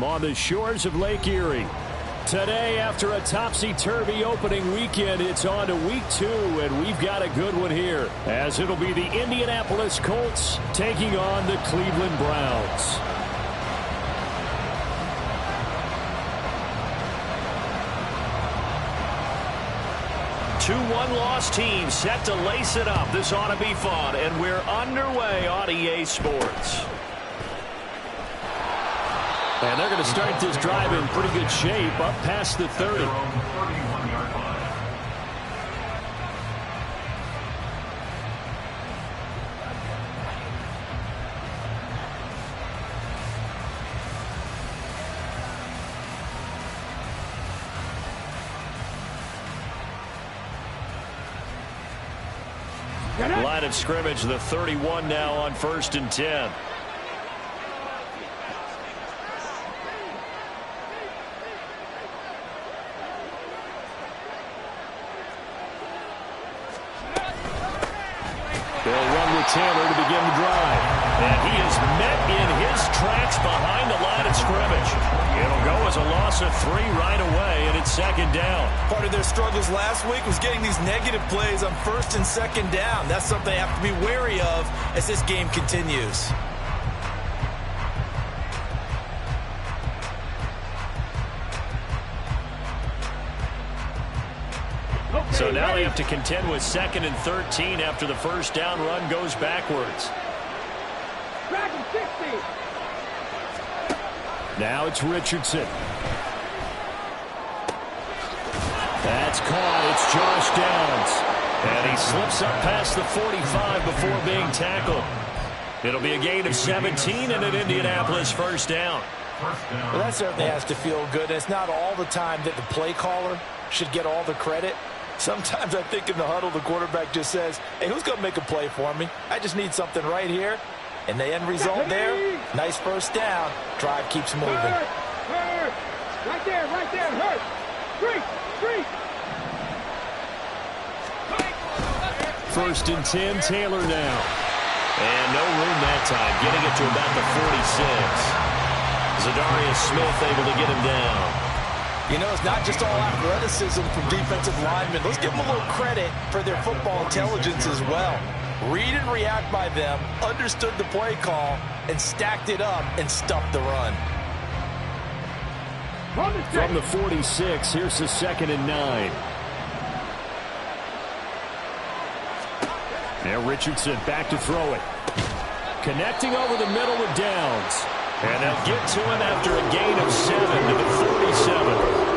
On the shores of Lake Erie. Today, after a topsy-turvy opening weekend, it's on to week 2, and we've got a good one here, as it'll be the Indianapolis Colts taking on the Cleveland Browns. Two one-loss teams set to lace it up. This ought to be fun, and we're underway on EA Sports. And they're going to start this drive in pretty good shape, up past the 30. Line of scrimmage, the 31 now on 1st and 10. Taylor to begin the drive. And he is met in his tracks behind the line of scrimmage. It'll go as a loss of 3 right away, and it's 2nd down. Part of their struggles last week was getting these negative plays on 1st and 2nd down. That's something they have to be wary of as this game continues. So now they have to contend with 2nd and 13 after the first down run goes backwards. Now it's Richardson. That's caught. It's Josh Downs. And he slips up past the 45 before being tackled. It'll be a gain of 17 and an Indianapolis first down. Well, that certainly has to feel good. And it's not all the time that the play caller should get all the credit. Sometimes I think in the huddle, the quarterback just says, hey, who's going to make a play for me? I just need something right here. And the end result there, nice first down. Drive keeps moving. Hurt. Right there, hurt. Street. 1st and 10, Taylor now. And no room that time, getting it to about the 46. Zadarius Smith able to get him down. You know, it's not just all athleticism from defensive linemen. Let's give them a little credit for their football intelligence as well. Read and react by them, understood the play call, and stacked it up and stuffed the run. From the 46, here's the 2nd and 9. Now Richardson back to throw it. Connecting over the middle with Downs. And they'll get to him after a gain of 7 to the 47.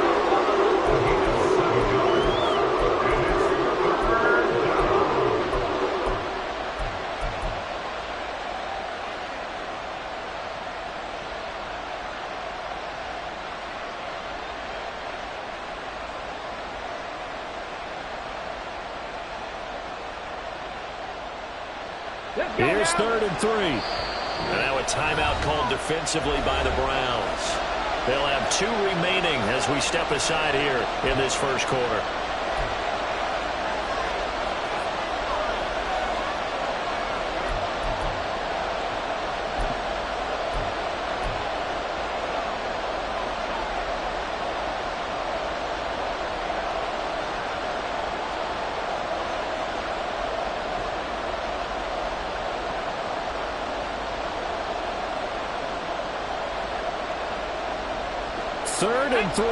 Here's 3rd and 3. And now a timeout called defensively by the Browns. They'll have 2 remaining as we step aside here in this first quarter. Third and 3.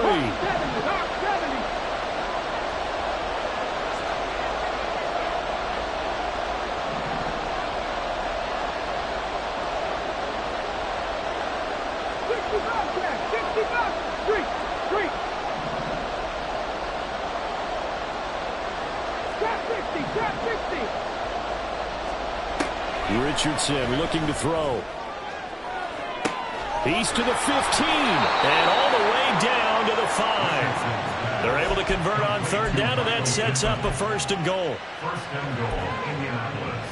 Richardson looking to throw. He's to the 15, and all the way down to the 5. They're able to convert on 3rd down, and that sets up a 1st and goal. 1st and goal, Indianapolis.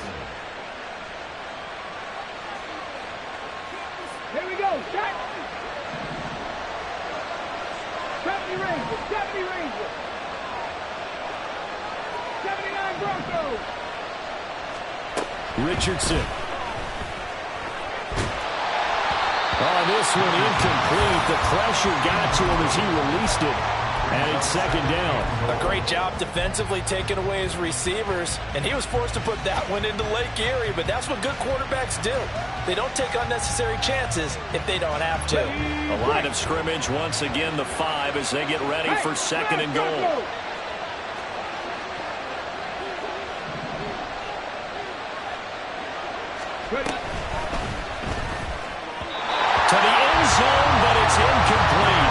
Here we go, shot. 70 Rangers, 79 Broncos. Richardson. Oh, this one incomplete. The pressure got to him as he released it. And it's second down. A great job defensively taking away his receivers. And he was forced to put that one into Lake Erie. But that's what good quarterbacks do. They don't take unnecessary chances if they don't have to. A line of scrimmage once again, the 5 as they get ready for second and goal. To the end zone, but it's incomplete.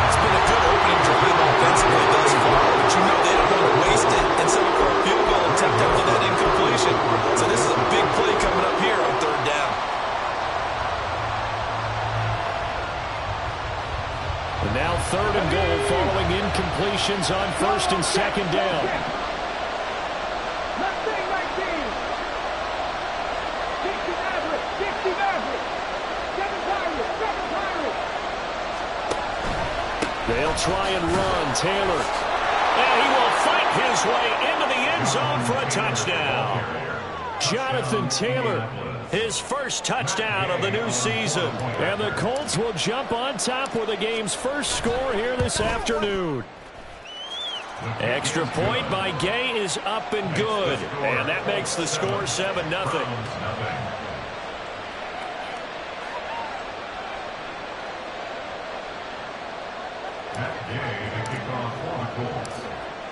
It's been a good opening drive offensively thus far, but you know they don't want to waste it and settle for a field goal attempt after that incompletion. So this is a big play coming up here on third down. And now third and goal following incompletions on first and second down. They'll try and run. Taylor. And he will fight his way into the end zone for a touchdown. Jonathan Taylor, his first touchdown of the new season. And the Colts will jump on top with the game's first score here this afternoon. Extra point by Gay is up and good. And that makes the score 7-0.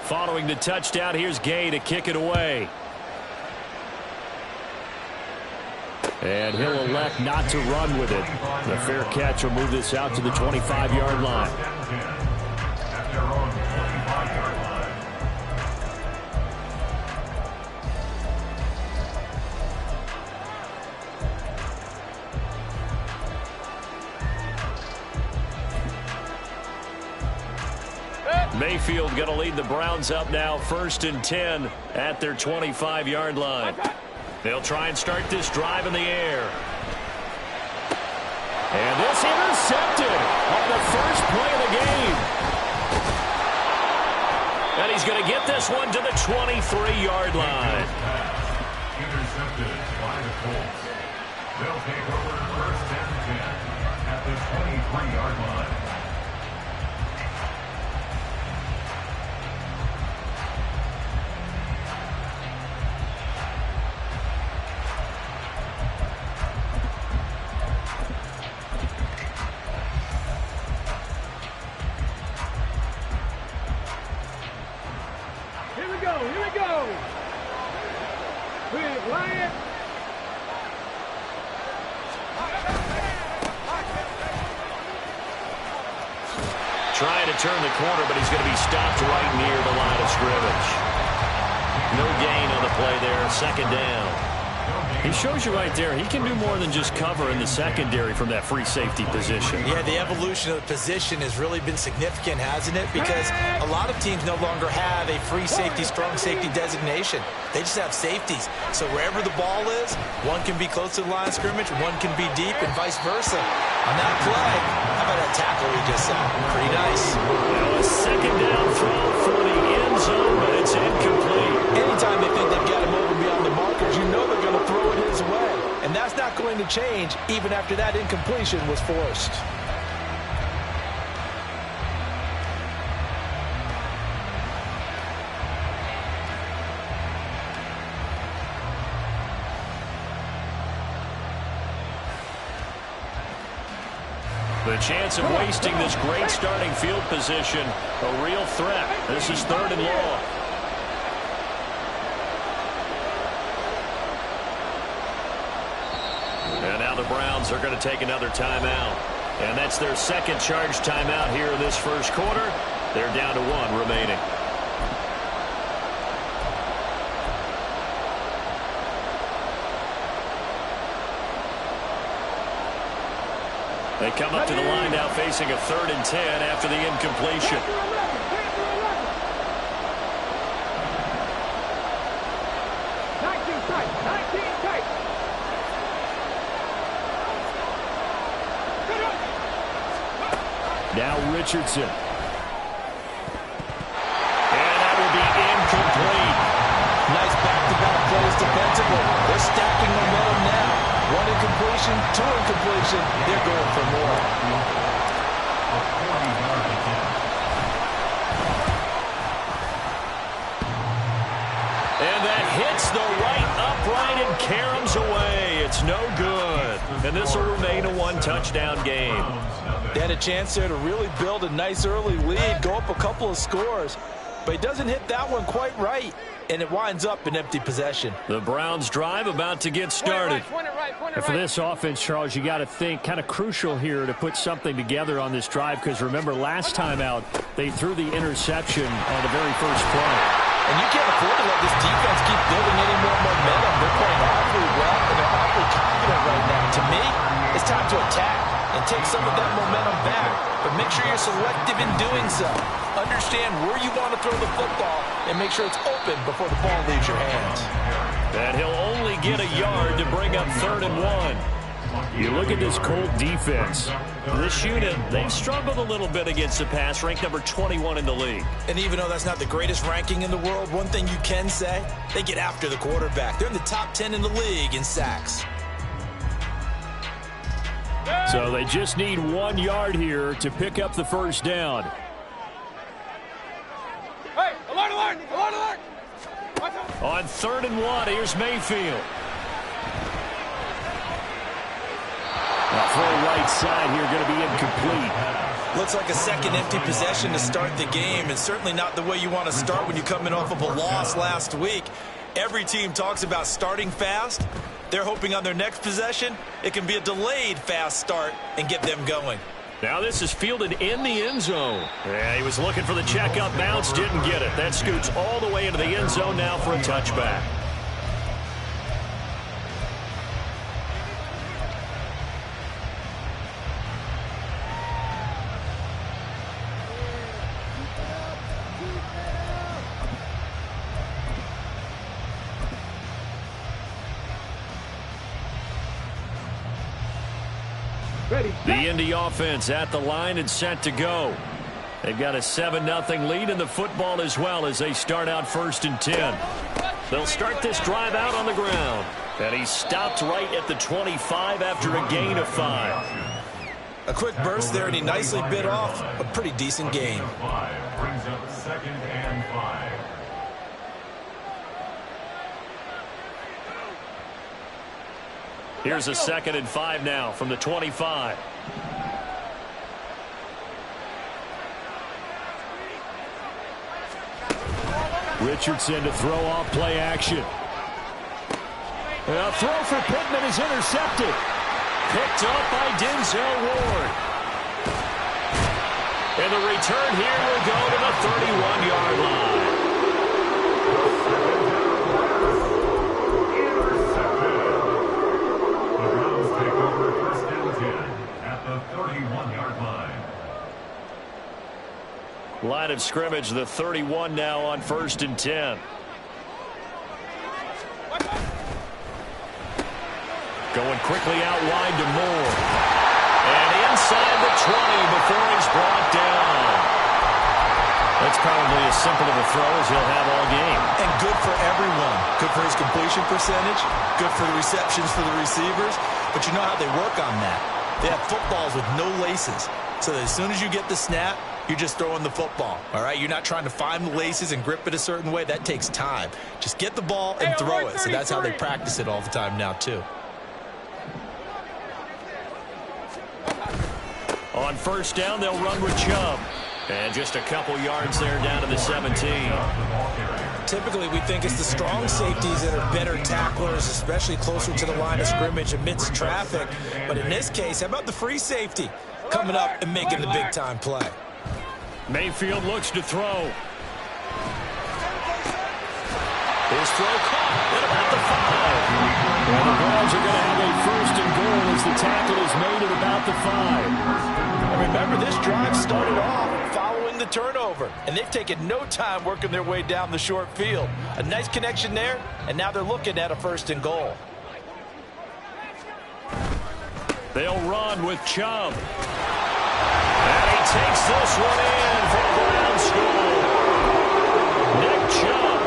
Following the touchdown, here's Gay to kick it away. And he'll elect not to run with it. The fair catch will move this out to the 25-yard line. Mayfield going to lead the Browns up now, 1st and 10 at their 25-yard line. They'll try and start this drive in the air. And this intercepted on the first play of the game. And he's going to get this one to the 23-yard line. Intercepted by the Colts. They'll take over 1st and 10 at the 23-yard line. Trying to turn the corner, but he's going to be stopped right near the line of scrimmage. No gain on the play there, second down. He shows you right there, he can do more than just cover in the secondary from that free safety position. Yeah, the evolution of the position has really been significant, hasn't it? Because a lot of teams no longer have a free safety, strong safety designation. They just have safeties. So wherever the ball is, one can be close to the line of scrimmage, one can be deep, and vice versa. On that play, how about that tackle we just saw? Pretty nice. Now a second down throw for the end zone, but it's incomplete. Anytime they think they've got him over beyond the markers, you know they're going to throw it his way. And that's not going to change even after that incompletion was forced. The chance of wasting this great starting field position, a real threat. This is 3rd and long. And now the Browns are going to take another timeout. And that's their second charge timeout here in this first quarter. They're down to 1 remaining. They come up to the line now facing a 3rd and 10 after the incompletion. Now Richardson. And that will be incomplete. Nice back-to-back plays defensively. They're stacking momentum now. One incomplete. completion to incompletion. They're going for more. And that hits the right upright and caroms away. It's no good. And this will remain a one-touchdown game. They had a chance there to really build a nice early lead, go up a couple of scores. But he doesn't hit that one quite right, and it winds up in empty possession. The Browns drive about to get started. Right. And for this offense, Charles, you got to think kind of crucial here to put something together on this drive, because remember last time out they threw the interception on the very first play. And you can't afford to let this defense keep building any more momentum. They're playing awfully well, and they're awfully confident right now. To me, it's time to attack and take some of that momentum back. But make sure you're selective in doing so. Understand where you want to throw the football and make sure it's open before the ball leaves your hands. And he'll only get a yard to bring up 3rd and 1. You look at this Colt defense. This unit, they've struggled a little bit against the pass, ranked number 21 in the league. And even though that's not the greatest ranking in the world, one thing you can say, they get after the quarterback. They're in the top 10 in the league in sacks. So they just need 1 yard here to pick up the first down. Hey, alert! On 3rd and 1, here's Mayfield. Now throw right side here, going to be incomplete. Looks like a second empty possession to start the game, and certainly not the way you want to start when you're coming off of a loss last week. Every team talks about starting fast. They're hoping on their next possession, it can be a delayed fast start and get them going. Now this is fielded in the end zone. Yeah, he was looking for the check-up bounce, didn't get it. That scoots all the way into the end zone now for a touchback. The Indy offense at the line and set to go. They've got a 7-0 lead in the football as well as they start out 1st and 10. They'll start this drive out on the ground. And he stopped right at the 25 after a gain of 5. A quick burst there, and he nicely bit off a pretty decent gain. Brings up 2nd and 5. Here's a 2nd and 5 now from the 25. Richardson to throw off play action. A throw for Pittman is intercepted. Picked up by Denzel Ward. And the return here will go to the 31-yard line. The Browns take over 1st and 10 at the 31-yard line. Line of scrimmage, the 31 now on 1st and 10. Going quickly out wide to Moore. And inside the 20 before he's brought down. That's probably as simple of a throw as he'll have all game. And good for everyone. Good for his completion percentage. Good for the receptions for the receivers. But you know how they work on that. They have footballs with no laces. So that as soon as you get the snap, you're just throwing the football, all right? You're not trying to find the laces and grip it a certain way. That takes time. Just get the ball and throw it. So that's how they practice it all the time now, too. On 1st down, they'll run with Chubb. And just a couple yards there down to the 17. Typically, we think it's the strong safeties that are better tacklers, especially closer to the line of scrimmage amidst traffic. But in this case, how about the free safety coming up and making the big-time play? Mayfield looks to throw. His throw caught at about the 5. And the Browns are going to have a 1st and goal as the tackle is made at about the 5. And remember, this drive started off following the turnover, and they've taken no time working their way down the short field. A nice connection there, and now they're looking at a 1st and goal. They'll run with Chubb. And he takes this one in for the Browns score. Nick Chubb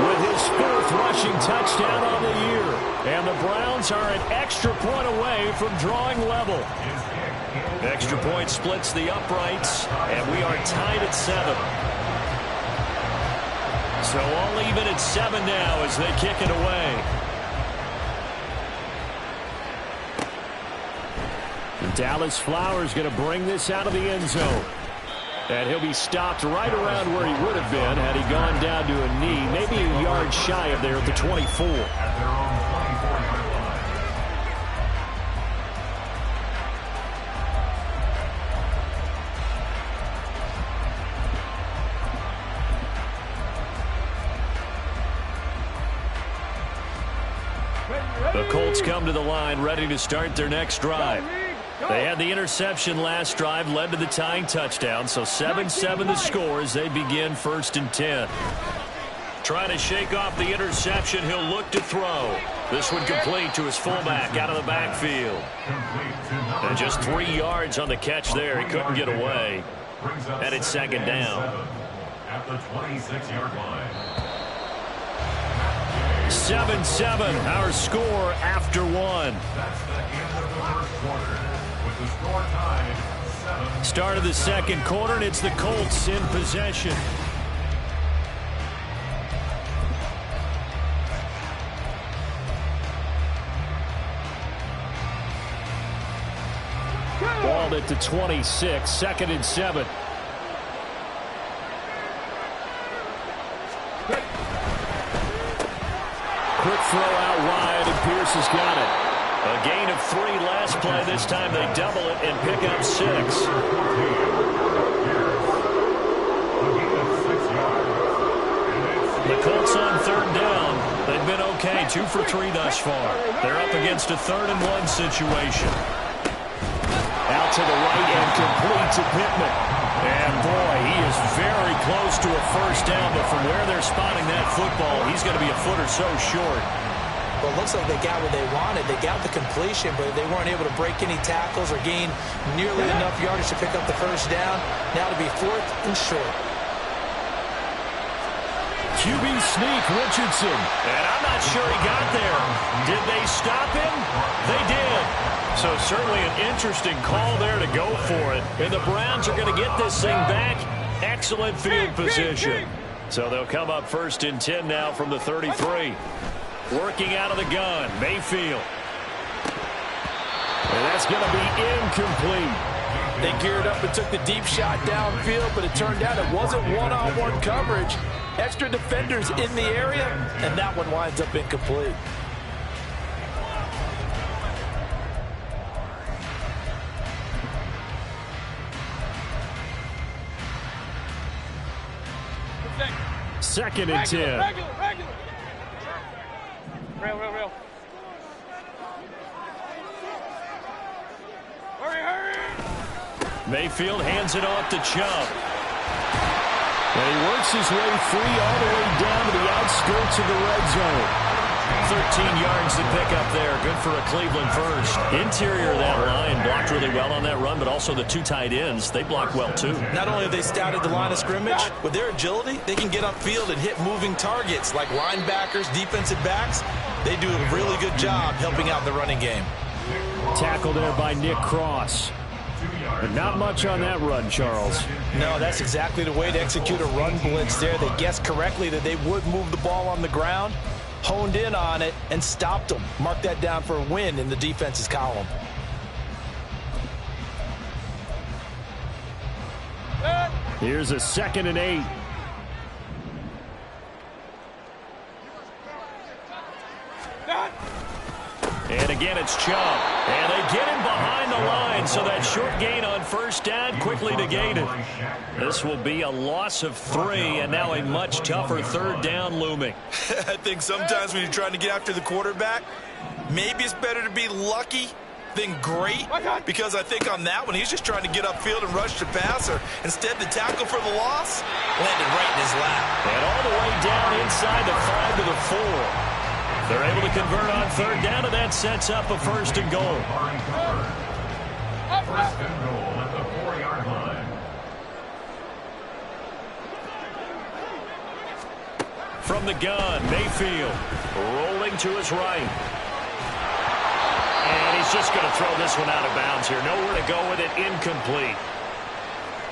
with his 4th rushing touchdown on the year. And the Browns are an extra point away from drawing level. Extra point splits the uprights, and we are tied at 7. So all even at 7 now as they kick it away. And Dallas Flowers going to bring this out of the end zone. And he'll be stopped right around where he would have been had he gone down to a knee, maybe a yard shy of there at the 24. The Colts come to the line ready to start their next drive. They had the interception last drive, led to the tying touchdown, so 7-7 the score as they begin 1st and 10. Trying to shake off the interception, he'll look to throw. This one complete to his fullback out of the backfield. And just 3 yards on the catch there. He couldn't get away. And it's 2nd down. At the 26-yard line. 7-7, our score after 1. That's the end of the first quarter. With the score tied 7. Start of the 2nd quarter, and it's the Colts in possession. Balled at the 26, 2nd and 7. Quick throw out wide, and Pierce has got it. A gain of 3 last play. This time they double it and pick up 6. The Colts on 3rd down. They've been okay, 2 for 3 thus far. They're up against a 3rd and 1 situation. Out to the right and complete to Pittman. And boy, he is very close to a 1st down, but from where they're spotting that football, he's going to be a foot or so short. Well, it looks like they got what they wanted. They got the completion, but they weren't able to break any tackles or gain nearly enough yardage to pick up the 1st down. Now to be 4th and short. QB sneak, Richardson. And I'm not sure he got there. Did they stop him? They did. So certainly an interesting call there to go for it. And the Browns are going to get this thing back. Excellent field position. So they'll come up 1st and 10 now from the 33. Working out of the gun, Mayfield. And that's going to be incomplete. They geared up and took the deep shot downfield, but it turned out it wasn't one-on-one coverage. Extra defenders in the area, and that one winds up incomplete. Second and 10. Regular. Real. Hurry. Mayfield hands it off to Chubb. And he works his way free all the way down to the outskirts of the red zone. 13 yards to pick up there. Good for a Cleveland first. Interior of that line blocked really well on that run, but also the 2 tight ends, they blocked well too. Not only have they scouted the line of scrimmage, with their agility, they can get upfield and hit moving targets like linebackers, defensive backs. They do a really good job helping out the running game. Tackle there by Nick Cross. But not much on that run, Charles. No, that's exactly the way to execute a run blitz there. They guessed correctly that they would move the ball on the ground, honed in on it, and stopped them. Mark that down for a win in the defense's column. Here's a 2nd and 8. And again, it's Chubb. And they get him behind the line, so that short gain on 1st down quickly negated. This will be a loss of 3, and now a much tougher 3rd down looming. I think sometimes when you're trying to get after the quarterback, maybe it's better to be lucky than great, because I think on that one, he's just trying to get upfield and rush the passer. Instead, the tackle for the loss landed right in his lap. And all the way down inside the 5 to the 4. They're able to convert on 3rd down, and that sets up a 1st and goal. 1st and goal at the 4-yard line. From the gun, Mayfield rolling to his right. He's just going to throw this one out of bounds here. Nowhere to go with it. Incomplete.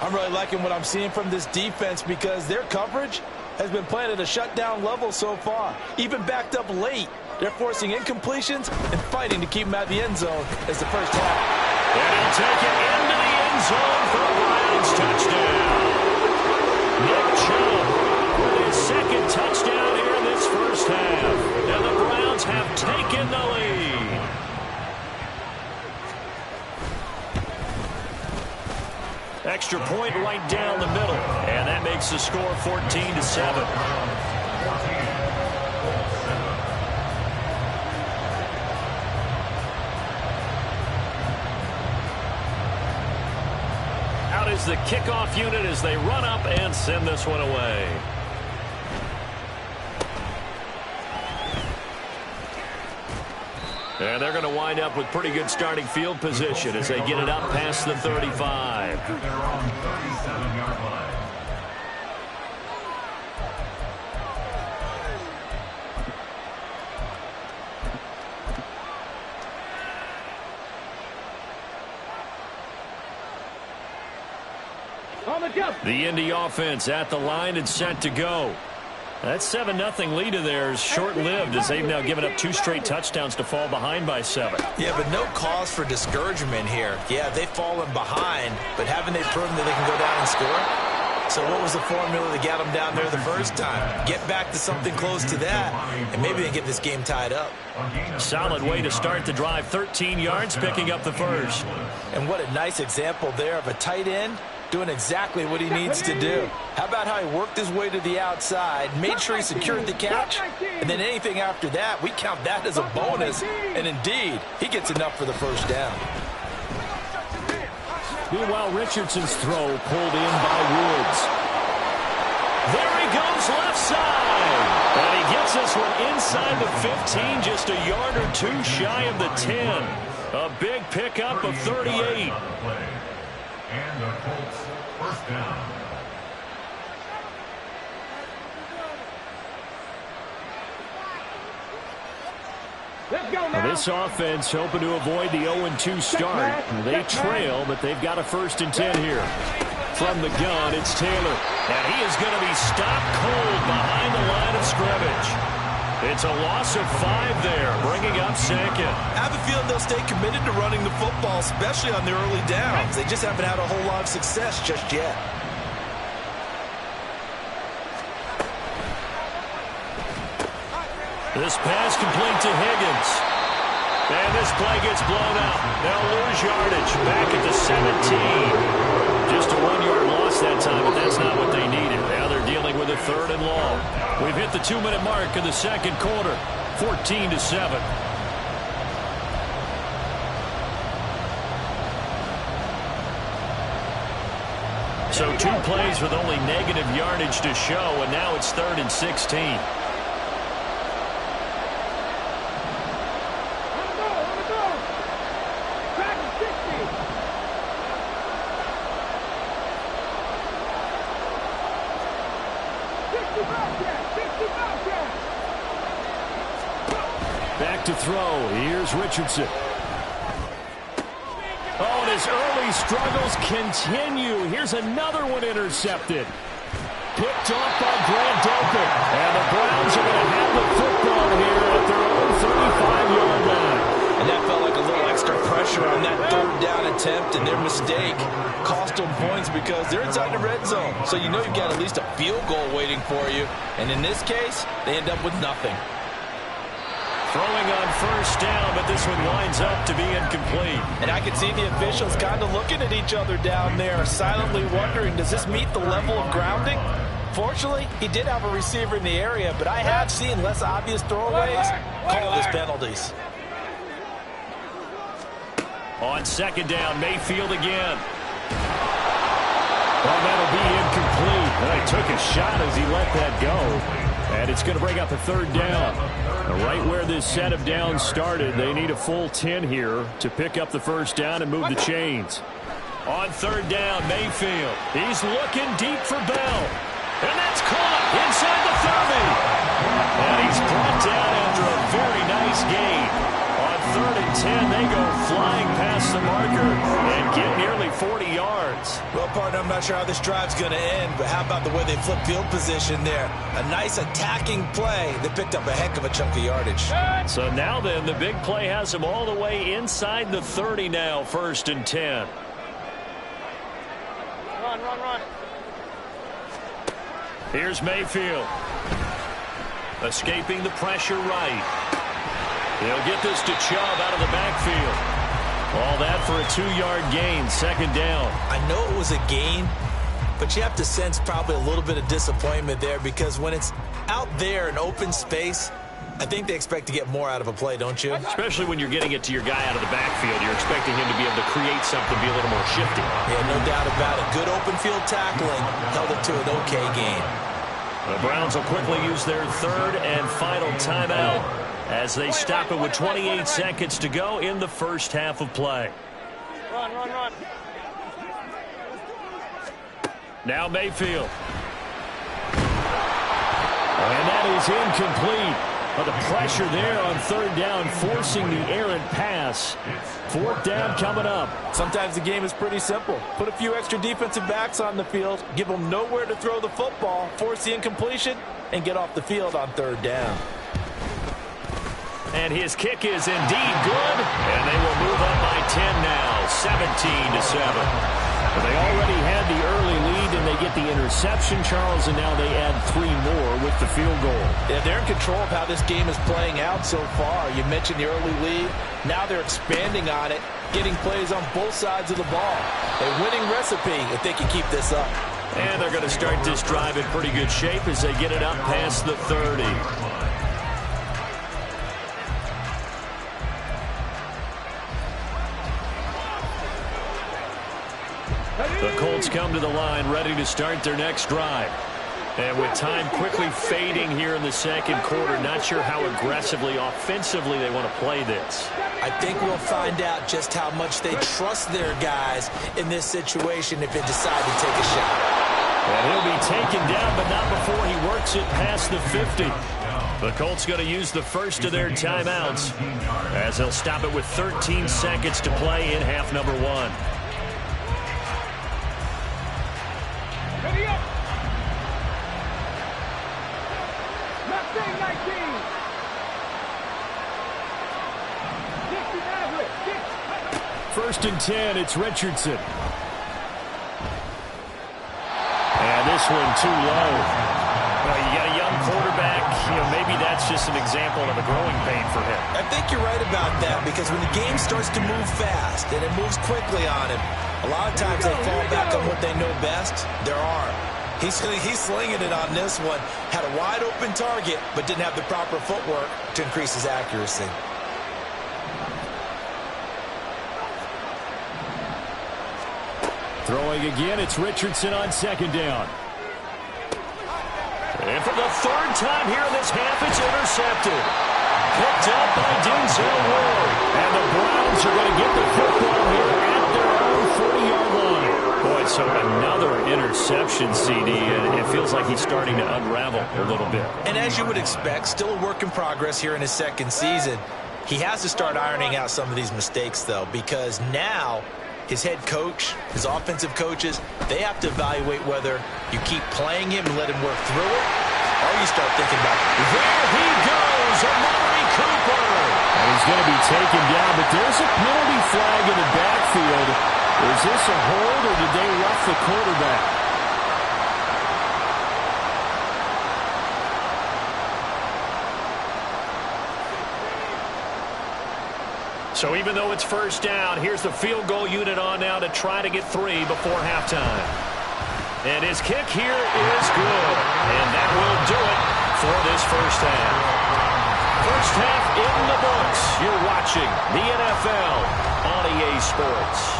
I'm really liking what I'm seeing from this defense because their coverage has been playing at a shutdown level so far. Even backed up late, they're forcing incompletions and fighting to keep them out of the end zone as the first half. And he'll take it into the end zone for a Browns touchdown. Nick Chubb with his second touchdown here in this first half. And the Browns have taken the lead. Extra point right down the middle. And that makes the score 14-7. Out is the kickoff unit as they run up and send this one away. And they're going to wind up with pretty good starting field position as they get it up past the 35. At their own 37-yard line. On the jump. The Indy offense at the line and set to go. That 7-0 lead of theirs short-lived as they've now given up 2 straight touchdowns to fall behind by 7. Yeah, but no cause for discouragement here. Yeah, they've fallen behind, but haven't they proven that they can go down and score? So what was the formula that got them down there the first time? Get back to something close to that, and maybe they get this game tied up. Solid way to start the drive. 13 yards, picking up the first. And what a nice example there of a tight end doing exactly what he needs to do. How about how he worked his way to the outside, made sure he secured the catch, and then anything after that, we count that as a bonus. And indeed, he gets enough for the first down. Meanwhile, Richardson's throw pulled in by Woods. There he goes left side. And he gets this one inside the 15, just a yard or 2 shy of the 10. A big pickup of 38. And the Colts first down. Let's go Now now. this offense hoping to avoid the 0-2 start. They trail, but they've got a 1st and 10 here. From the gun, it's Taylor. And he is going to be stopped cold behind the line of scrimmage. It's a loss of 5 there, bringing up 2nd. I have a feeling they'll stay committed to running the football, especially on their early downs. They just haven't had a whole lot of success just yet. This pass complete to Higgins. And this play gets blown out. They'll lose yardage back at the 17. Just a 1-yard loss that time, but that's not what they needed. Now they're dealing with a 3rd and long. We've hit the 2-minute mark of the second quarter. 14-7. So 2 plays with only negative yardage to show, and now it's 3rd and 16. Back to throw. Here's Richardson. Oh, and his early struggles continue. Here's another one intercepted. Picked off by Grant Delpit. And the Browns are going to have the football here at their own 35-yard line. And that felt like a little extra pressure on that 3rd down attempt, and their mistake cost them points because they're inside the red zone. So you know you've got at least a field goal waiting for you. And in this case, they end up with nothing. Throwing on 1st down, but this one winds up to be incomplete. And I can see the officials kind of looking at each other down there, silently wondering, does this meet the level of grounding? Fortunately, he did have a receiver in the area, but I have seen less obvious throwaways called as penalties. On 2nd down, Mayfield again. Well, that'll be incomplete. Well, he took a shot as he let that go. And it's going to bring up a 3rd down. Right where this set of downs started, they need a full 10 here to pick up the 1st down and move the chains. On 3rd down, Mayfield. He's looking deep for Bell. And that's caught inside the 30. And he's brought down after a very nice gain. On 3rd and 10. They go flying past the marker and get nearly 40 yards. Well, partner, I'm not sure how this drive's going to end, but how about the way they flip field position there? A nice attacking play. They picked up a heck of a chunk of yardage. So now then, the big play has them all the way inside the 30 now, 1st and 10. Run. Here's Mayfield. Escaping the pressure right. He'll get this to Chubb out of the backfield. All that for a 2-yard gain, 2nd down. I know it was a gain, but you have to sense probably a little bit of disappointment there because when it's out there in open space, I think they expect to get more out of a play, don't you? Especially when you're getting it to your guy out of the backfield. You're expecting him to be able to create something, be a little more shifty. Yeah, no doubt about it. Good open field tackling held it to an okay gain. The Browns will quickly use their 3rd and final timeout as they stop it with 28 seconds to go in the first half of play. Run. Now Mayfield. And that is incomplete. But the pressure there on 3rd down, forcing the errant pass. 4th down coming up. Sometimes the game is pretty simple. Put a few extra defensive backs on the field, give them nowhere to throw the football, force the incompletion, and get off the field on 3rd down. And his kick is indeed good. And they will move up by 10 now, 17-7. They already had the early lead, and they get the interception, Charles, and now they add 3 more with the field goal. Yeah, they're in control of how this game is playing out so far. You mentioned the early lead. Now they're expanding on it, getting plays on both sides of the ball. A winning recipe if they can keep this up. And they're going to start this drive in pretty good shape as they get it up past the 30. The Colts come to the line ready to start their next drive. And with time quickly fading here in the 2nd quarter, not sure how aggressively, offensively they want to play this. I think we'll find out just how much they trust their guys in this situation if they decide to take a shot. And he'll be taken down, but not before he works it past the 50. The Colts going to use the first of their timeouts as they'll stop it with 13 seconds to play in half number 1. Ready up. Mustang 19. 1st and 10, it's Richardson. And this one too low. Well, you got a young quarterback. Maybe that's just an example of a growing pain for him. I think you're right about that because when the game starts to move fast and it moves quickly on him, a lot of times they fall back on what they know best, their arm. He's slinging it on this one. Had a wide open target, but didn't have the proper footwork to increase his accuracy. Throwing again, it's Richardson on 2nd down. And for the 3rd time here in this half, it's intercepted. Picked up by Denzel Ward. And the Browns are going to get the football here at their own 40-yard line. Boy, so another interception, CD, and it feels like he's starting to unravel a little bit. And as you would expect, still a work in progress here in his 2nd season. He has to start ironing out some of these mistakes, though, because now his head coach, his offensive coaches, they have to evaluate whether you keep playing him and let him work through it, or you start thinking about, there he goes, Amari Cooper. And he's going to be taken down, but there's a penalty flag in the backfield. Is this a hold, or did they rough the quarterback? So even though it's 1st down, here's the field goal unit on now to try to get 3 before halftime. And his kick here is good. And that will do it for this 1st half. 1st half in the books. You're watching the NFL on EA Sports.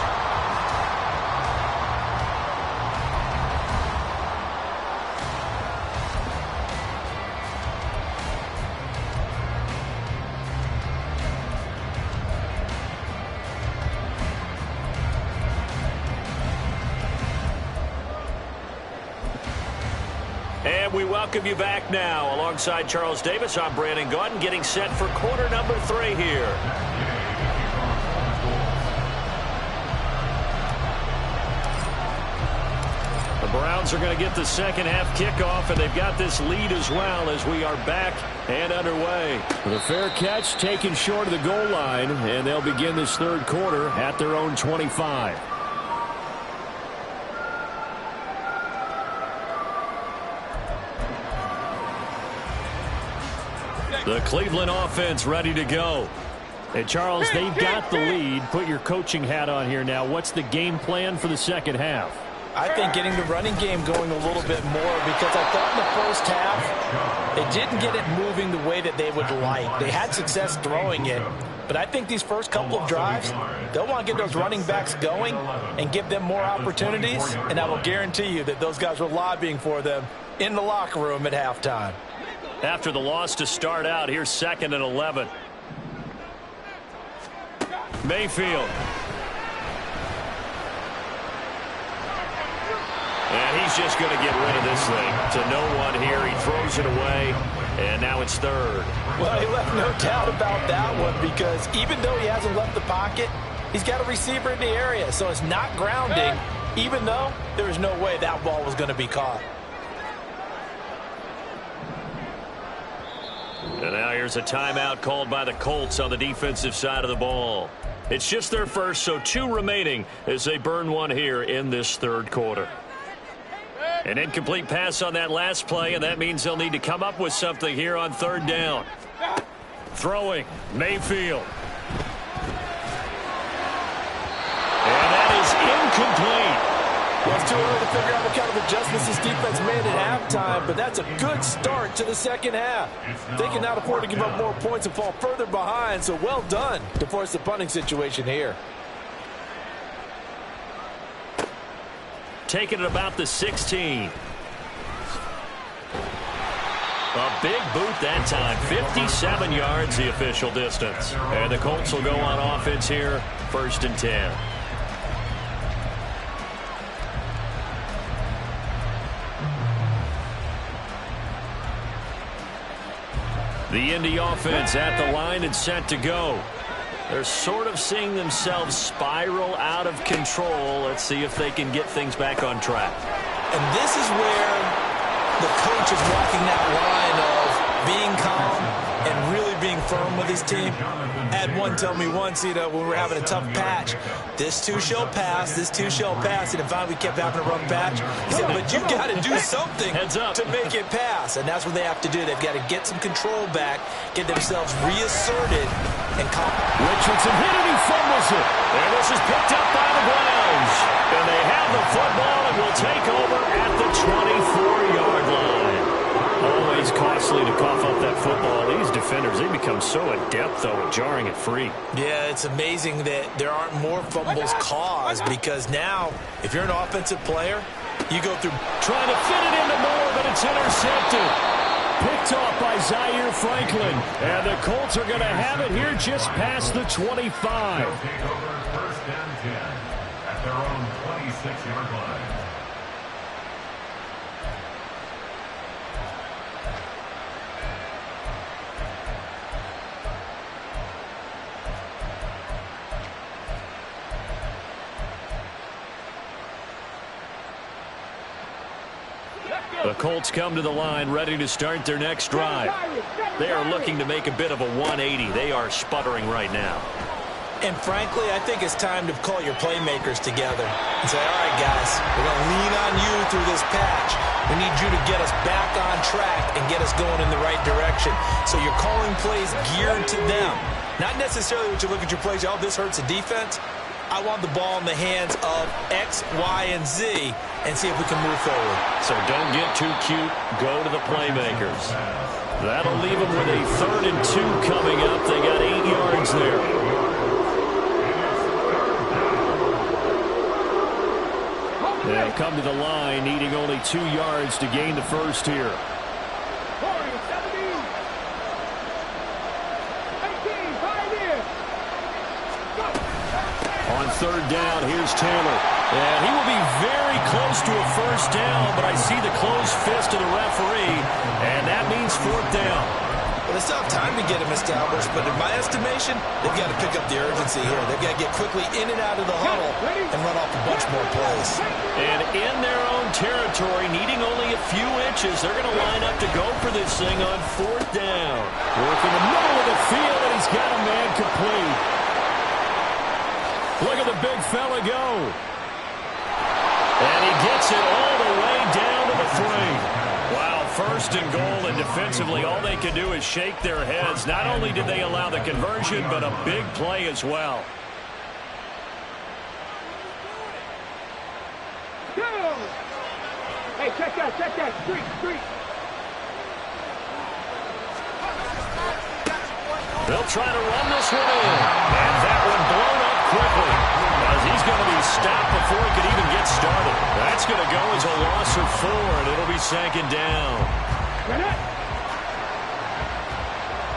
And we welcome you back now. Alongside Charles Davis, I'm Brandon Gaudin, getting set for quarter number 3 here. The Browns are going to get the second half kickoff, and they've got this lead as well as we are back and underway. The fair catch taken short of the goal line, and they'll begin this third quarter at their own 25. The Cleveland offense ready to go. And Charles, they've got the lead. Put your coaching hat on here now. What's the game plan for the second half? I think getting the running game going a little bit more, because I thought in the first half they didn't get it moving the way that they would like. They had success throwing it, but I think these first couple of drives, they'll want to get those running backs going and give them more opportunities, and I will guarantee you that those guys were lobbying for them in the locker room at halftime. After the loss to start out, here's 2nd and 11. Mayfield. And he's just going to get rid of this thing to no one here. He throws it away, and now it's 3rd. Well, he left no doubt about that one, because even though he hasn't left the pocket, he's got a receiver in the area, so it's not grounding, even though there was no way that ball was going to be caught. And now here's a timeout called by the Colts on the defensive side of the ball. It's just their first, so 2 remaining as they burn one here in this third quarter. An incomplete pass on that last play, and that means they'll need to come up with something here on 3rd down. Throwing, Mayfield. And that is incomplete. Well, it's too early to figure out what kind of adjustments this defense made at halftime, but that's a good start to the second half. They can now afford to give up more points and fall further behind, so well done to force the punting situation here. Taking it about the 16. A big boot that time. 57 yards the official distance. And the Colts will go on offense here. 1st and 10. The Indy offense at the line and set to go. They're sort of seeing themselves spiral out of control. Let's see if they can get things back on track. And this is where the coach is walking that line of being calm and really being firm with his team. I had one tell me once, when we were having a tough patch, this too shall pass, this too shall pass, and finally we kept having a rough patch. He said, but you've got to do something to make it pass, and that's what they have to do. They've got to get some control back, get themselves reasserted, and calm. Richardson hit it, he fumbles it, and this is picked up by the Browns. And they have the football and will take over at the 24-yard line. Always costly to cough up that football. These defenders, they become so adept, though, at jarring it free. Yeah, it's amazing that there aren't more fumbles caused, because now, if you're an offensive player, you go through trying to fit it into Moore, but it's intercepted. Picked off by Zaire Franklin. And the Colts are going to have it here just past the 25. They'll take over 1st and 10 at their own 26-yard line. The Colts come to the line ready to start their next drive. They are looking to make a bit of a 180. They are sputtering right now. And frankly, I think it's time to call your playmakers together and say, all right, guys, we're going to lean on you through this patch. We need you to get us back on track and get us going in the right direction. So you're calling plays geared to them. Not necessarily when you look at your plays, oh, this hurts the defense. I want the ball in the hands of X, Y, and Z and see if we can move forward. So don't get too cute. Go to the playmakers. That'll leave them with a 3rd and 2 coming up. They got 8 yards there. They'll come to the line, needing only 2 yards to gain the first here. 40, 17. 18, 5 in. On 3rd down, here's Taylor. And he will be very close to a first down, but I see the closed fist of the referee, and that means 4th down. they still have time to get him established, but in my estimation, they've got to pick up the urgency here. They've got to get quickly in and out of the huddle and run off a bunch more plays. And in their own territory, needing only a few inches, they're going to line up to go for this thing on 4th down. Working the middle of the field, and he's got a man complete. Look at the big fella go. And he gets it all the way down to the 3. Wow, 1st and goal, and defensively all they can do is shake their heads. Not only did they allow the conversion, but a big play as well. Go! Hey, check that. Street. They'll try to run this one in. And that one blown up quickly, as he's going to be stopped before he can even get started. That's going to go as a loss of 4, and it'll be 2nd down.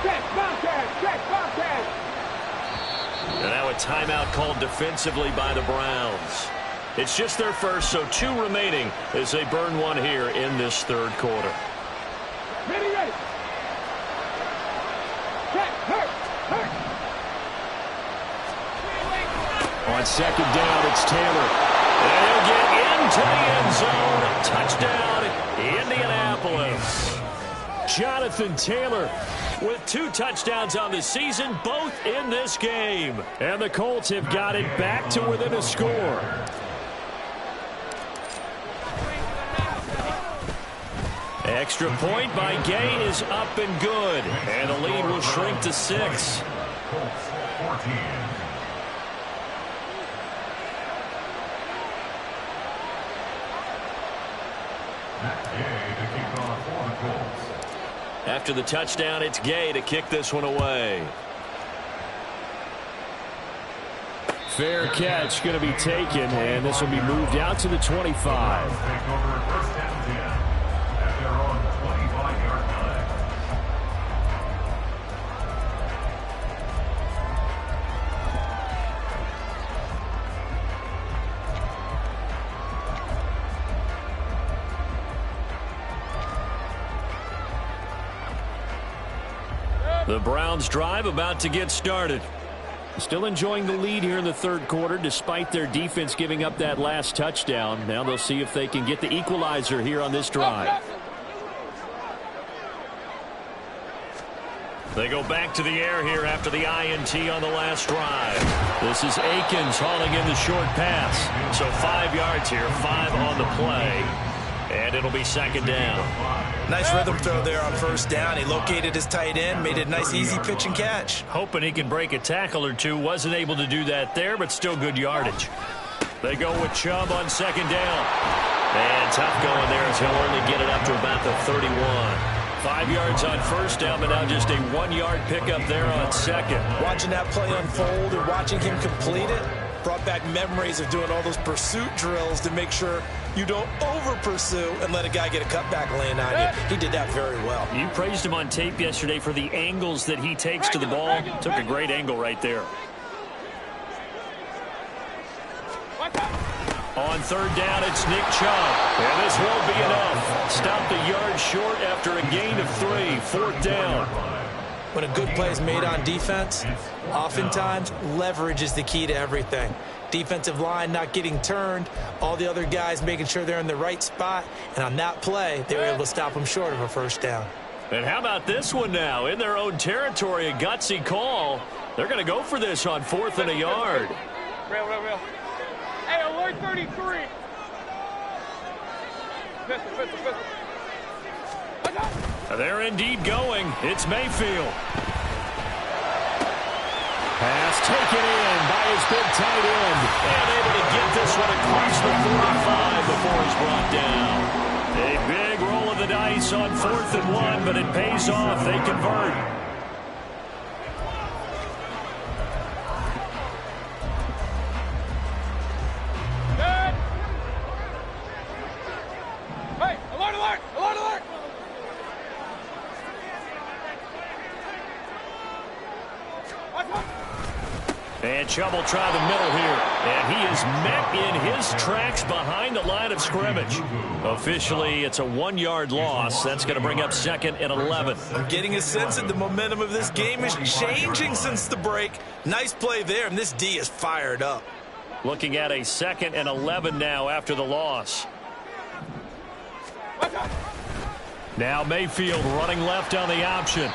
Check, Bobcat. And now a timeout called defensively by the Browns. It's just their first, so 2 remaining as they burn one here in this 3rd quarter. Ready. Check, hurt. On 2nd down, it's Taylor. And he'll get into the end zone. Touchdown, Indianapolis. Jonathan Taylor with 2 touchdowns on the season, both in this game. And the Colts have got it back to within a score. Extra point by Gay is up and good. And the lead will shrink to 6. Colts 14. After the touchdown, it's Gay to kick this one away. Fair catch going to be taken, and this will be moved out to the 25. Take over 1st and 10 at their own 25-yard line. The Browns drive about to get started. Still enjoying the lead here in the 3rd quarter despite their defense giving up that last touchdown. Now they'll see if they can get the equalizer here on this drive. They go back to the air here after the INT on the last drive. This is Akins hauling in the short pass. So 5 yards here, 5 on the play. And it'll be 2nd down. Nice rhythm throw there on 1st down. He located his tight end, made it a nice easy pitch and catch. Hoping he can break a tackle or two. Wasn't able to do that there, but still good yardage. They go with Chubb on 2nd down. And tough going there as he'll only get it up to about the 31. 5 yards on 1st down, but now just a 1-yard pickup there on 2nd. Watching that play unfold and watching him complete it brought back memories of doing all those pursuit drills to make sure you don't over-pursue and let a guy get a cutback lane on you. He did that very well. You praised him on tape yesterday for the angles that he takes to the ball. Took a great angle right there. On 3rd down, it's Nick Chubb. And this won't be enough. Stopped a yard short after a gain of 3. 4th down. When a good play is made on defense, oftentimes leverage is the key to everything. Defensive line not getting turned, all the other guys making sure they're in the right spot, and on that play, they were able to stop them short of a 1st down. And how about this one now? In their own territory, a gutsy call. They're going to go for this on 4th and a yard. Real. Hey, alert 33. Pistol. They're indeed going. It's Mayfield. Pass taken in by his big tight end. And able to get this one across the 45 before he's brought down. A big roll of the dice on 4th and 1, but it pays off. They convert. Good. Hey, alert. And Chubb will try the middle here. And he is met in his tracks behind the line of scrimmage. Officially, it's a 1-yard loss. That's going to bring up 2nd and 11. I'm getting a sense that the momentum of this game is changing since the break. Nice play there, and this D is fired up. Looking at a 2nd and 11 now after the loss. Now Mayfield running left on the option.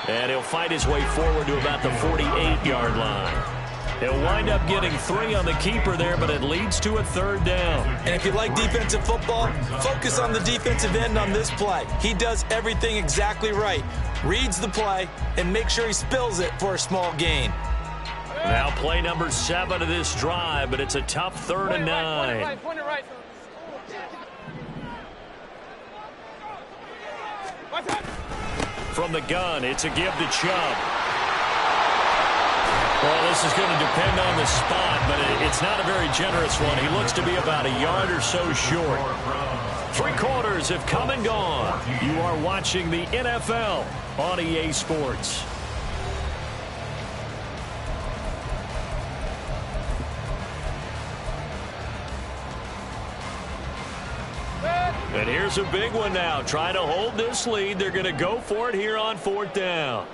And he'll fight his way forward to about the 48-yard line. He'll wind up getting 3 on the keeper there, but it leads to a 3rd down. And if you like defensive football, focus on the defensive end on this play. He does everything exactly right. Reads the play and make sure he spills it for a small gain. Now play number 7 of this drive, but it's a tough 3rd and 9. Point it right. From the gun, it's a give to Chubb. Well, this is going to depend on the spot, but it's not a very generous one. He looks to be about a yard or so short. 3 quarters have come and gone. You are watching the NFL on EA Sports. And here's a big one now. Trying to hold this lead. They're going to go for it here on 4th down.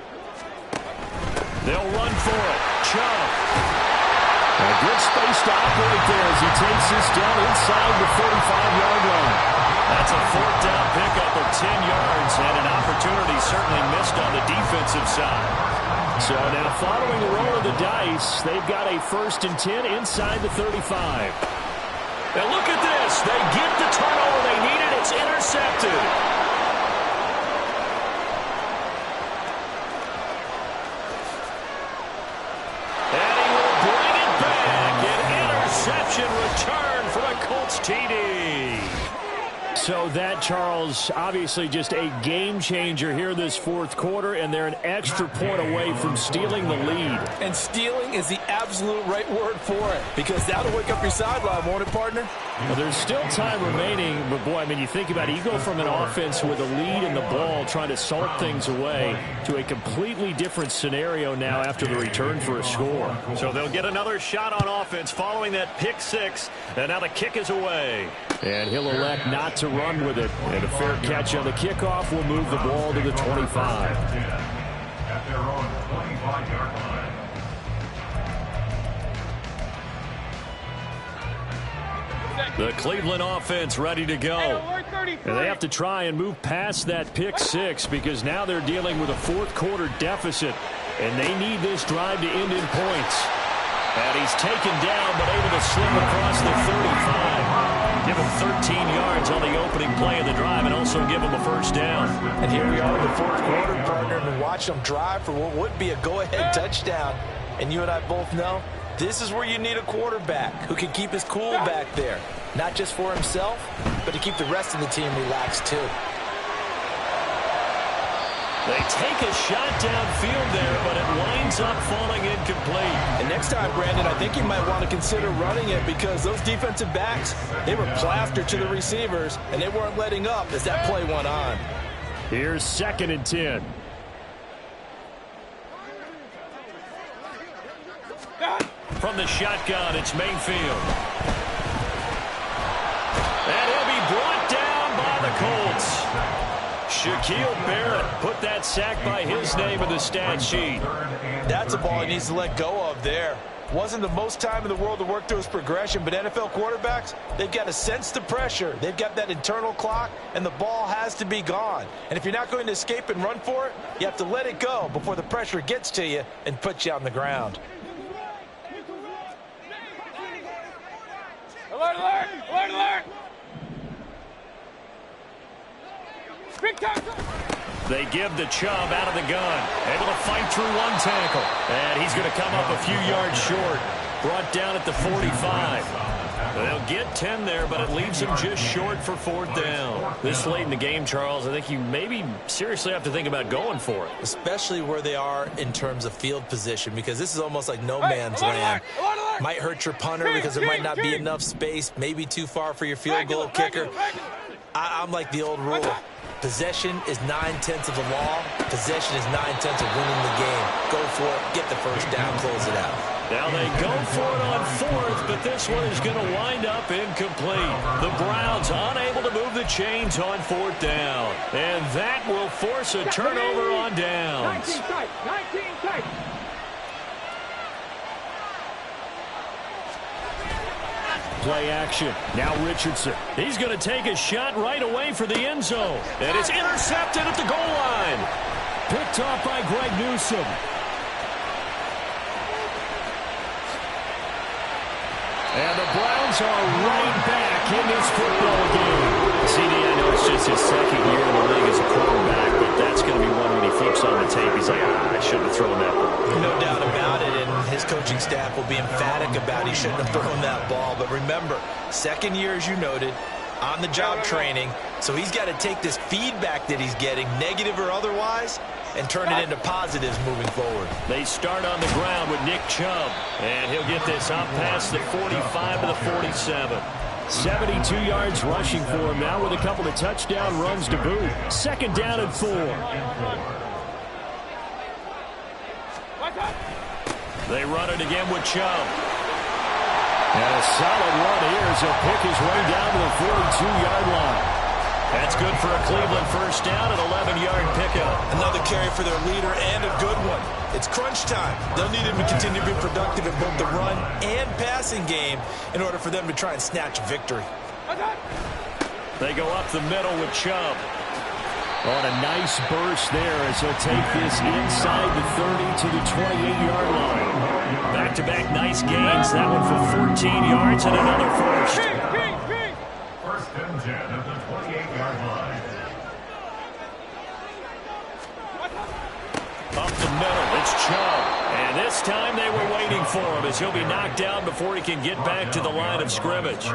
They'll run for it. Chubb. A good space to operate there as he takes this down inside the 45-yard line. That's a 4th down pickup of 10 yards and an opportunity certainly missed on the defensive side. So now following the roll of the dice, they've got a 1st and 10 inside the 35. Now look at this. They get the turnover they needed. It's intercepted. And he will bring it back. An interception return from a Colts TD. So that, Charles, obviously just a game changer here this 4th quarter, and they're an extra point away from stealing the lead. And stealing is the absolute right word for it, because that'll wake up your sideline, won't it, partner? Well, there's still time remaining, but boy, I mean, you think about it, you go from an offense with a lead in the ball trying to salt things away to a completely different scenario now after the return for a score. So they'll get another shot on offense following that pick 6, and now the kick is away. And he'll elect not to run with it. And a fair catch on the kickoff will move the ball to the 25. At their own 25-yard line. The Cleveland offense ready to go. And they have to try and move past that pick 6 because now they're dealing with a 4th quarter deficit. And they need this drive to end in points. And he's taken down but able to slip across the 35. Give him 13 yards on the opening play of the drive and also give him a 1st down. And here we are in the 4th quarter, partner, and watch them drive for what would be a go-ahead touchdown. And you and I both know this is where you need a quarterback who can keep his cool back there. Not just for himself, but to keep the rest of the team relaxed too. They take a shot downfield there, but it winds up falling incomplete. And next time, Brandon, I think you might want to consider running it because those defensive backs, they were plastered to the receivers, and they weren't letting up as that play went on. Here's 2nd and 10. From the shotgun, it's Mayfield. And he'll be brought down by the Colts. Shaquille Barrett put that sack by his name in the stat sheet. That's a ball he needs to let go of there. Wasn't the most time in the world to work through his progression, but NFL quarterbacks, they've got to sense the pressure. They've got that internal clock, and the ball has to be gone. And if you're not going to escape and run for it, you have to let it go before the pressure gets to you and puts you on the ground. Alert, alert, alert, alert. Big time. They give the Chubb out of the gun. Able to fight through one tackle. And he's going to come up a few yards short. Brought down at the 45. They'll get 10 there, but it leaves them just short for 4th down. This late in the game, Charles, I think you maybe seriously have to think about going for it. Especially where they are in terms of field position, because this is almost like no man's land. Might hurt your punter because there might not be enough space, maybe too far for your field goal kicker. I'm like the old rule. Possession is 9/10 of the law. Possession is 9/10 of winning the game. Go for it. Get the 1st down. Close it out. Now they go for it on fourth, but this one is going to wind up incomplete. The Browns unable to move the chains on fourth down. And that will force a turnover on downs. 19 tight. Play action. Now Richardson. He's going to take a shot right away for the end zone. And it's intercepted at the goal line. Picked off by Greg Newsome. And the Browns are right back in this football game. CD, I know it's just his second year in the league as a quarterback, but that's going to be one when he flips on the tape. He's like, I shouldn't have thrown that ball. No doubt about it, and his coaching staff will be emphatic about he shouldn't have thrown that ball. But remember, second year, as you noted, on-the-job training, so he's got to take this feedback that he's getting, negative or otherwise, and turn it into positives moving forward. They start on the ground with Nick Chubb, and he'll get this up past the 45 to the 47. 72 yards rushing for him now with a couple of touchdown runs to boot. Second down and 4. They run it again with Chubb. And a solid run here as he'll pick his way down to the 42-yard line. That's good for a Cleveland first down, an 11-yard pickup. Another carry for their leader and a good one. It's crunch time. They'll need him to continue to be productive in both the run and passing game in order for them to try and snatch victory. They go up the middle with Chubb. On a nice burst there as he'll take this inside the 30 to the 28-yard line. Back-to-back nice gains. That one for 14 yards and another first. First and 10 at the 28-yard line. Up the middle, it's Chubb. And this time they were waiting for him as he'll be knocked down before he can get back to the line of scrimmage.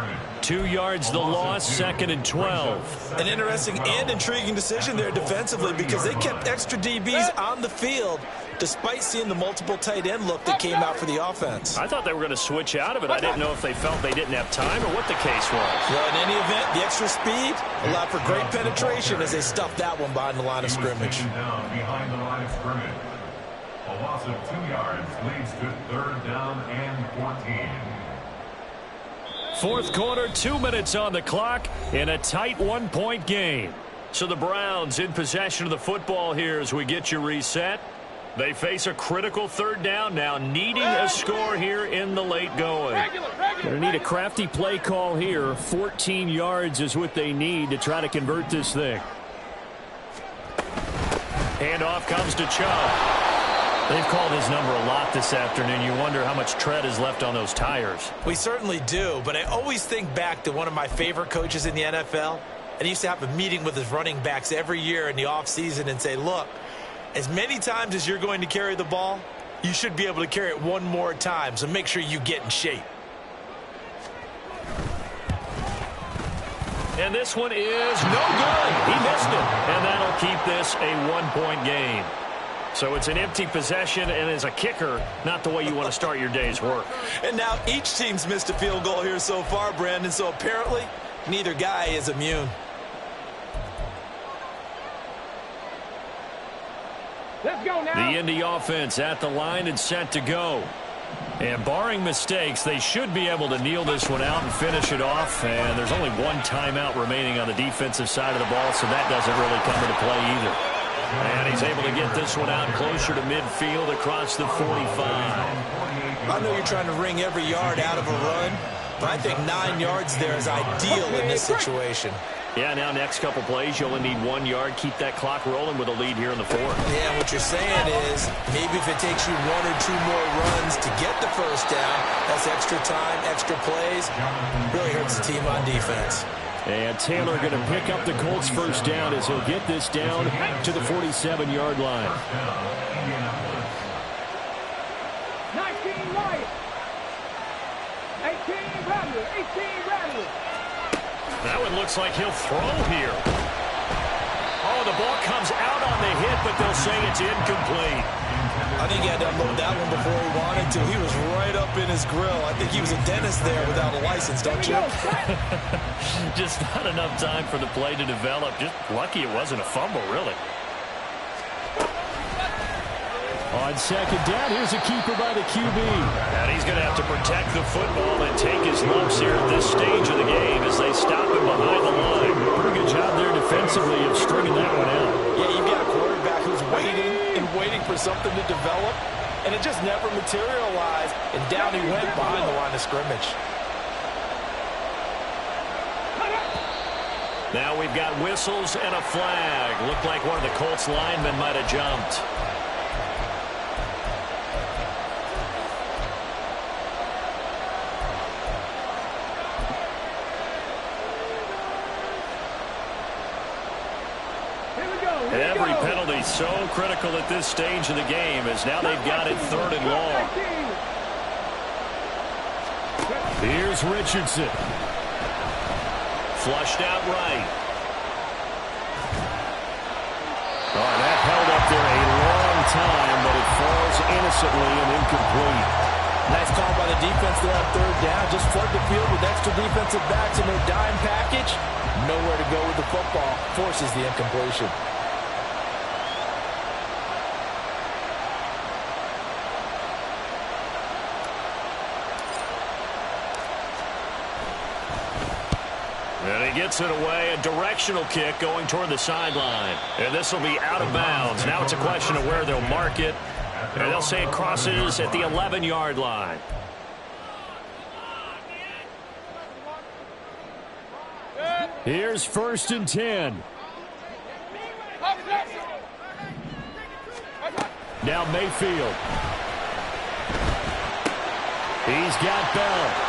2 yards the loss, second and 12. An interesting and intriguing decision there defensively because they kept extra DBs on the field despite seeing the multiple tight end look that came out for the offense. I thought they were going to switch out of it. I didn't know if they felt they didn't have time or what the case was. Well, in any event, the extra speed allowed for great penetration as they stuffed that one behind the line of scrimmage. Down behind the line of scrimmage. A loss of 2 yards leads to third down and 14. Fourth quarter, 2 minutes on the clock in a tight 1-point game. So the Browns in possession of the football here as we get you reset. They face a critical third down now, needing a score here in the late going. Going to need a crafty play call here. 14 yards is what they need to try to convert this thing. Handoff comes to Chubb. They've called his number a lot this afternoon. You wonder how much tread is left on those tires. We certainly do, but I always think back to one of my favorite coaches in the NFL. And he used to have a meeting with his running backs every year in the offseason and say, look, as many times as you're going to carry the ball, you should be able to carry it one more time, so make sure you get in shape. And this one is no good. He missed it. And that'll keep this a 1-point game. So it's an empty possession, and as a kicker, not the way you want to start your day's work. And now each team's missed a field goal here so far, Brandon, so apparently neither guy is immune. Let's go now. The Indy offense at the line and set to go. And barring mistakes, they should be able to kneel this one out and finish it off. And there's only one timeout remaining on the defensive side of the ball, so that doesn't really come into play either. And he's able to get this one out closer to midfield across the 45. I know you're trying to wring every yard out of a run, but I think 9 yards there is ideal in this situation. Yeah, now next couple plays, you only need 1 yard. Keep that clock rolling with a lead here in the fourth. Yeah, what you're saying is maybe if it takes you 1 or 2 more runs to get the first down, that's extra time, extra plays. Really hurts the team on defense. And Taylor going to pick up the Colts first down as he'll get this down to the 47-yard line. 19 right. 18 Bradley. 18 Bradley. That one looks like he'll throw here. Oh, the ball comes out on the hit, but they'll say it's incomplete. I think he had to unload that one before he wanted to. He was right up in his grill. I think he was a dentist there without a license, don't you? Just not enough time for the play to develop. Just lucky it wasn't a fumble, really. On second down, here's a keeper by the QB. And he's going to have to protect the football and take his lumps here at this stage of the game as they stop him behind the line. Pretty good job there defensively of stringing that one out. Yeah, you've got a quarterback who's waiting and waiting for something to develop, and it just never materialized, and down he went behind the line of scrimmage. Now we've got whistles and a flag. Looked like one of the Colts linemen might have jumped. Every penalty so critical at this stage of the game as now they've got it 3rd and long. Here's Richardson. Flushed out right. Oh, that held up there a long time, but it falls innocently and incomplete. Nice call by the defense there on 3rd down. Just flood the field with extra defensive backs in their dime package. Nowhere to go with the football. Forces the incompletion. And he gets it away. A directional kick going toward the sideline. And this will be out of bounds. Now it's a question of where they'll mark it. And they'll say it crosses at the 11-yard line. Here's 1st and 10. Now Mayfield. He's got Bell.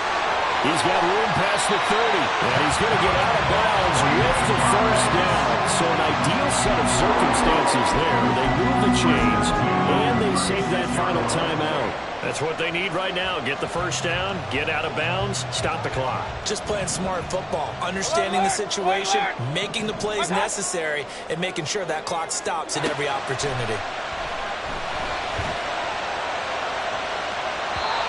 He's got room past the 30, and he's going to get out of bounds with the 1st down. So an ideal set of circumstances there. They move the chains, and they save that final timeout. That's what they need right now. Get the 1st down, get out of bounds, stop the clock. Just playing smart football, understanding the situation, making the plays necessary, and making sure that clock stops at every opportunity.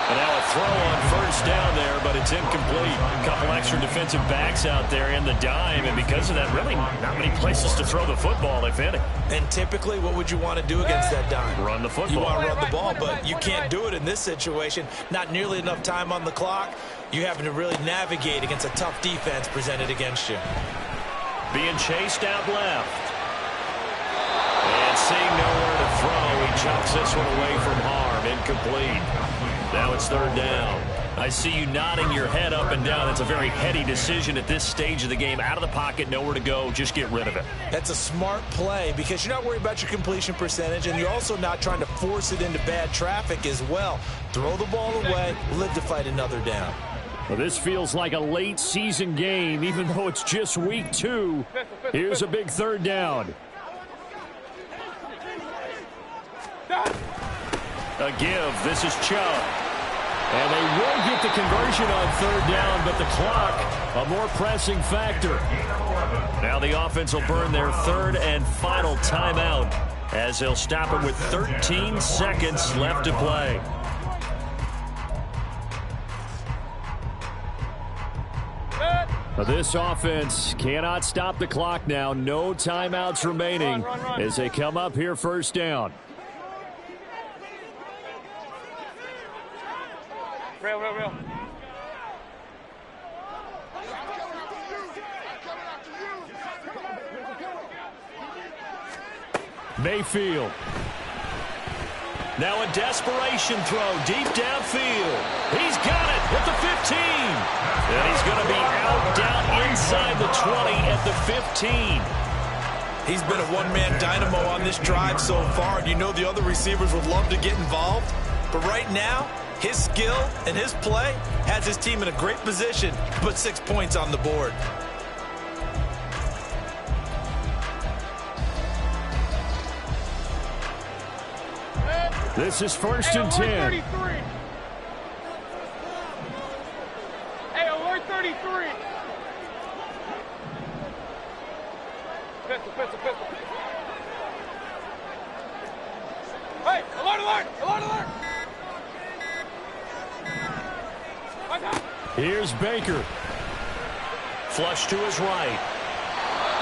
And now a throw on 1st down there, but it's incomplete. A couple extra defensive backs out there in the dime, and because of that, really not many places to throw the football, if any. And typically, what would you want to do against that dime? Run the football. You want to run the ball, but you can't do it in this situation. Not nearly enough time on the clock. You having to really navigate against a tough defense presented against you. Being chased out left. And seeing nowhere to throw, he chucks this one away from harm. Incomplete. Now it's 3rd down. I see you nodding your head up and down. It's a very heady decision at this stage of the game. Out of the pocket, nowhere to go. Just get rid of it. That's a smart play because you're not worried about your completion percentage, and you're also not trying to force it into bad traffic as well. Throw the ball away, live to fight another down. Well, this feels like a late season game, even though it's just week 2. Here's a big 3rd down. A give. This is Chubb. And they will get the conversion on 3rd down, but the clock, a more pressing factor. Now the offense will burn their 3rd and final timeout as they'll stop it with 13 seconds left to play. This offense cannot stop the clock now. No timeouts remaining as they come up here 1st down. Real. Mayfield. Now a desperation throw deep downfield. He's got it at the 15. And he's going to be out down inside the 20 at the 15. He's been a one-man dynamo on this drive so far, and you know the other receivers would love to get involved. But right now, his skill and his play has his team in a great position to put 6 points on the board. This is 1st and 10. Hey, alert 33. Pistol. Hey, alert. Here's Baker. Flush to his right.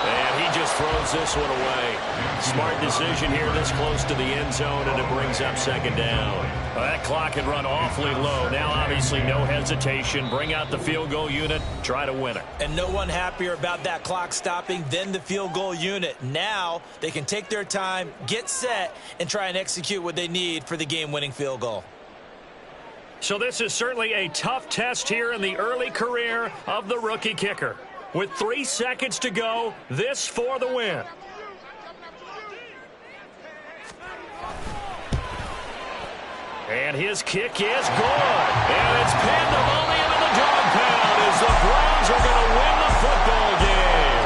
And he just throws this one away. Smart decision here this close to the end zone, and it brings up second down. Well, that clock had run awfully low. Now, obviously, no hesitation. Bring out the field goal unit. Try to win it. And no one happier about that clock stopping than the field goal unit. Now they can take their time, get set, and try and execute what they need for the game-winning field goal. So this is certainly a tough test here in the early career of the rookie kicker. With 3 seconds to go, this for the win. And his kick is good. And it's pandemonium in the dog pound as the Browns are going to win the football game.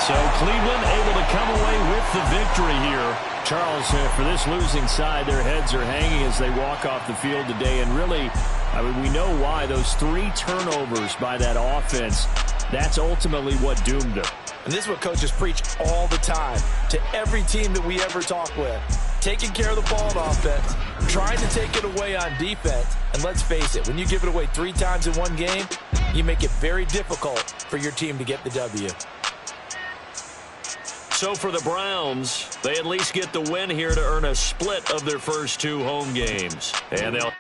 So Cleveland able to come away with the victory here. Charles, for this losing side, their heads are hanging as they walk off the field today. And really, I mean, we know why. Those 3 turnovers by that offense, that's ultimately what doomed them. And this is what coaches preach all the time to every team that we ever talk with. Taking care of the ball on offense, trying to take it away on defense. And let's face it, when you give it away 3 times in one game, you make it very difficult for your team to get the W. So for the Browns, they at least get the win here to earn a split of their first 2 home games. And they'll